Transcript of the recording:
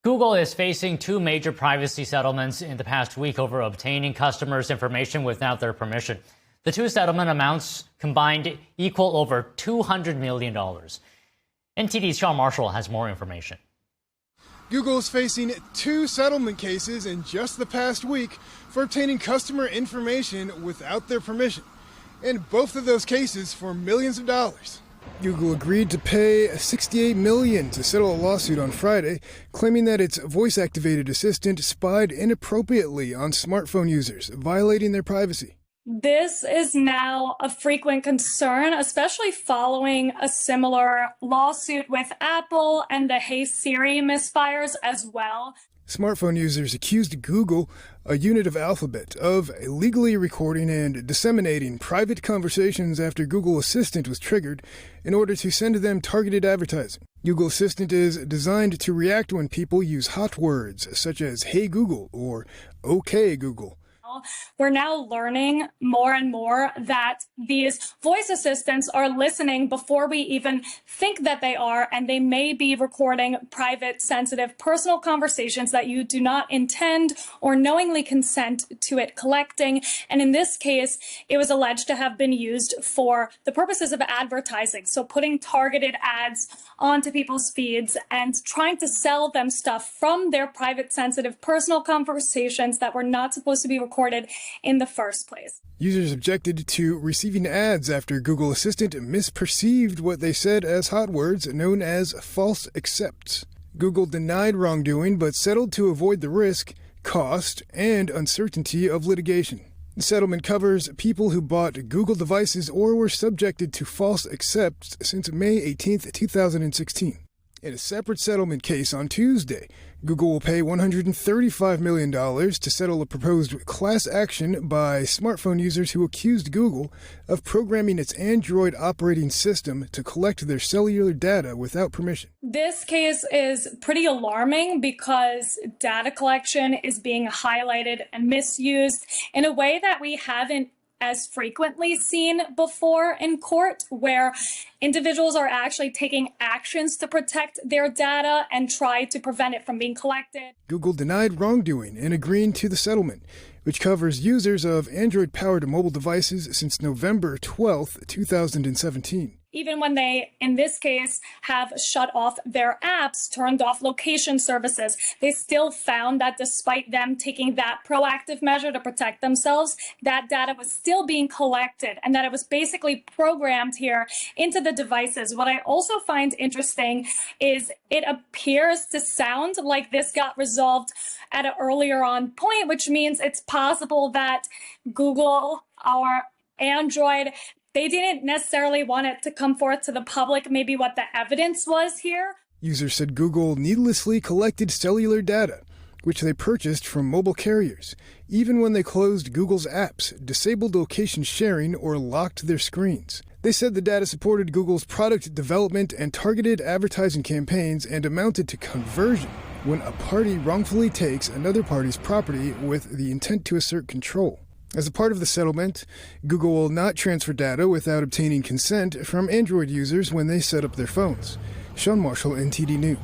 Google is facing two major privacy settlements in the past week over obtaining customers' information without their permission. The two settlement amounts combined equal over $200 million. NTD's Sean Marshall has more information. Google is facing two settlement cases in just the past week for obtaining customer information without their permission, and both of those cases for millions of dollars. Google agreed to pay $68 million to settle a lawsuit on Friday, claiming that its voice-activated assistant spied inappropriately on smartphone users, violating their privacy. This is now a frequent concern, especially following a similar lawsuit with Apple and the Hey Siri misfires as well. Smartphone users accused Google, a unit of Alphabet, of illegally recording and disseminating private conversations after Google Assistant was triggered in order to send them targeted advertising. Google Assistant is designed to react when people use hot words such as Hey Google or OK Google. We're now learning more and more that these voice assistants are listening before we even think that they are, and they may be recording private, sensitive, personal conversations that you do not intend or knowingly consent to it collecting. And in this case, it was alleged to have been used for the purposes of advertising. So putting targeted ads onto people's feeds and trying to sell them stuff from their private, sensitive, personal conversations that were not supposed to be recorded in the first place. Users objected to receiving ads after Google Assistant misperceived what they said as hot words known as false accepts. Google denied wrongdoing but settled to avoid the risk, cost, and uncertainty of litigation. The settlement covers people who bought Google devices or were subjected to false accepts since May 18, 2016. In a separate settlement case on Tuesday, Google will pay $135 million to settle a proposed class action by smartphone users who accused Google of programming its Android operating system to collect their cellular data without permission. This case is pretty alarming because data collection is being highlighted and misused in a way that we haven't as frequently seen before in court, where individuals are actually taking actions to protect their data and try to prevent it from being collected. Google denied wrongdoing in agreeing to the settlement, which covers users of Android-powered mobile devices since November 12, 2017. Even when they, in this case, have shut off their apps, turned off location services, they still found that despite them taking that proactive measure to protect themselves, that data was still being collected and that it was basically programmed here into the devices. What I also find interesting is it appears to sound like this got resolved at an earlier on point, which means it's possible that Google or Android, they didn't necessarily want it to come forth to the public, maybe what the evidence was here. Users said Google needlessly collected cellular data, which they purchased from mobile carriers, even when they closed Google's apps, disabled location sharing, or locked their screens. They said the data supported Google's product development and targeted advertising campaigns and amounted to conversion when a party wrongfully takes another party's property with the intent to assert control. As a part of the settlement, Google will not transfer data without obtaining consent from Android users when they set up their phones. Sean Marshall, NTD News.